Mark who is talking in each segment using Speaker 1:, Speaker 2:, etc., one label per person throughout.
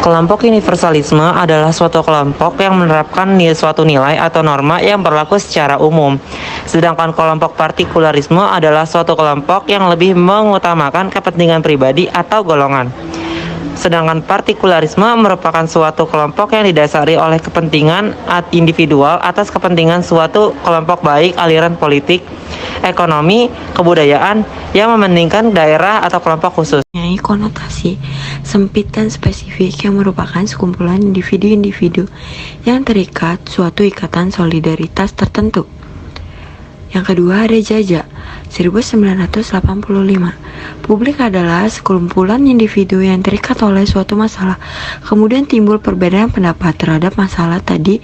Speaker 1: Kelompok universalisme adalah suatu kelompok yang menerapkan suatu nilai atau norma yang berlaku secara umum. Sedangkan kelompok partikularisme adalah suatu kelompok yang lebih mengutamakan kepentingan pribadi atau golongan. Sedangkan partikularisme merupakan suatu kelompok yang didasari oleh kepentingan individual atas kepentingan suatu kelompok baik aliran politik, ekonomi, kebudayaan yang mementingkan daerah atau kelompok khusus.
Speaker 2: Mempunyai konotasi sempit dan spesifik yang merupakan sekumpulan individu-individu yang terikat suatu ikatan solidaritas tertentu. Yang kedua ada Jaja, 1985. Publik adalah sekumpulan individu yang terikat oleh suatu masalah, kemudian timbul perbedaan pendapat terhadap masalah tadi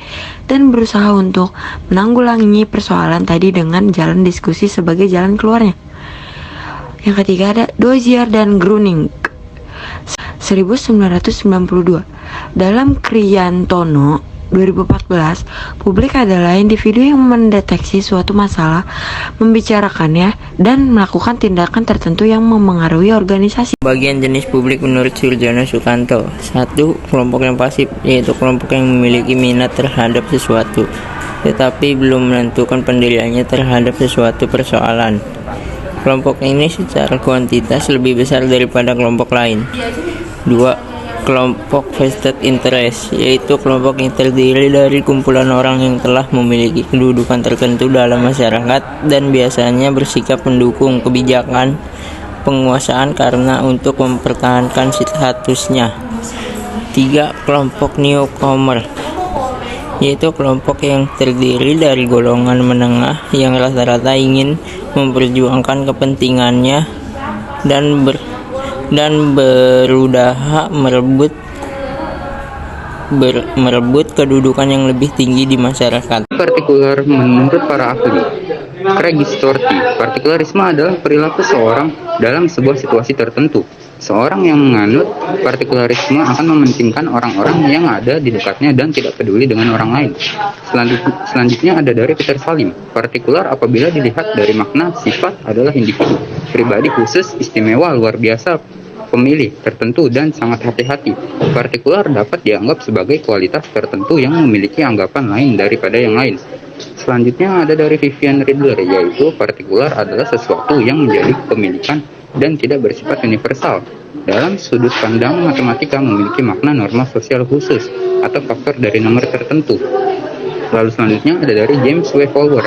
Speaker 2: dan berusaha untuk menanggulangi persoalan tadi dengan jalan diskusi sebagai jalan keluarnya. Yang ketiga ada Dozier dan Gruning, 1992. Dalam Kriyantono 2014, publik adalah individu yang mendeteksi suatu masalah, membicarakannya, dan melakukan tindakan tertentu yang memengaruhi organisasi.
Speaker 3: Bagian jenis publik menurut Surjono Sukanto. 1. Kelompok yang pasif, yaitu kelompok yang memiliki minat terhadap sesuatu, tetapi belum menentukan pendiriannya terhadap sesuatu persoalan. Kelompok ini secara kuantitas lebih besar daripada kelompok lain. 2. Kelompok vested interest, yaitu kelompok yang terdiri dari kumpulan orang yang telah memiliki kedudukan tertentu dalam masyarakat dan biasanya bersikap mendukung kebijakan penguasaan karena untuk mempertahankan statusnya. 3. Kelompok newcomer, yaitu kelompok yang terdiri dari golongan menengah yang rata-rata ingin memperjuangkan kepentingannya dan berusaha merebut kedudukan yang lebih tinggi di masyarakat.
Speaker 4: Partikular menurut para ahli Craig Storti, partikularisme adalah perilaku seorang dalam sebuah situasi tertentu. Seorang yang menganut partikularisme akan mementingkan orang-orang yang ada di dekatnya dan tidak peduli dengan orang lain. Selanjutnya ada dari Peter Salim. Partikular apabila dilihat dari makna sifat adalah individu, pribadi khusus, istimewa, luar biasa, pemilih tertentu, dan sangat hati-hati. Partikular dapat dianggap sebagai kualitas tertentu yang memiliki anggapan lain daripada yang lain. Selanjutnya ada dari Vivian Riedler, yaitu partikular adalah sesuatu yang menjadi kepemilikan dan tidak bersifat universal. Dalam sudut pandang matematika memiliki makna norma sosial khusus atau faktor dari nomor tertentu. Lalu selanjutnya ada dari James W. Fowler.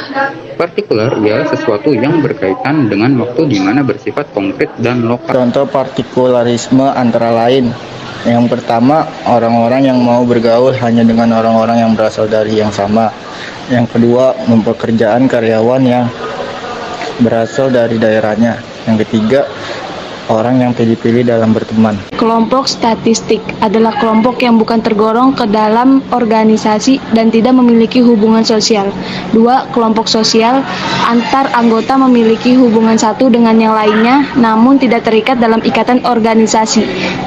Speaker 4: Partikular ialah sesuatu yang berkaitan dengan waktu di mana bersifat konkret dan lokal.
Speaker 5: Contoh partikularisme antara lain. Yang pertama, orang-orang yang mau bergaul hanya dengan orang-orang yang berasal dari yang sama. Yang kedua, mempekerjaan karyawan yang berasal dari daerahnya. Yang ketiga, orang yang pilih-pilih dalam berteman.
Speaker 6: Kelompok statistik adalah kelompok yang bukan tergolong ke dalam organisasi dan tidak memiliki hubungan sosial. 2. Kelompok sosial, antar anggota memiliki hubungan satu dengan yang lainnya, namun tidak terikat dalam ikatan organisasi.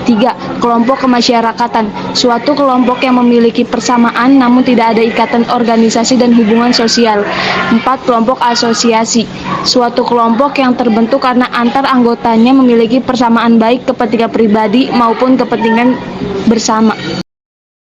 Speaker 6: 3. Kelompok kemasyarakatan, suatu kelompok yang memiliki persamaan namun tidak ada ikatan organisasi dan hubungan sosial. 4. Kelompok asosiasi, suatu kelompok yang terbentuk karena antar anggotanya memiliki persamaan baik kepentingan pribadi maupun kepentingan bersama.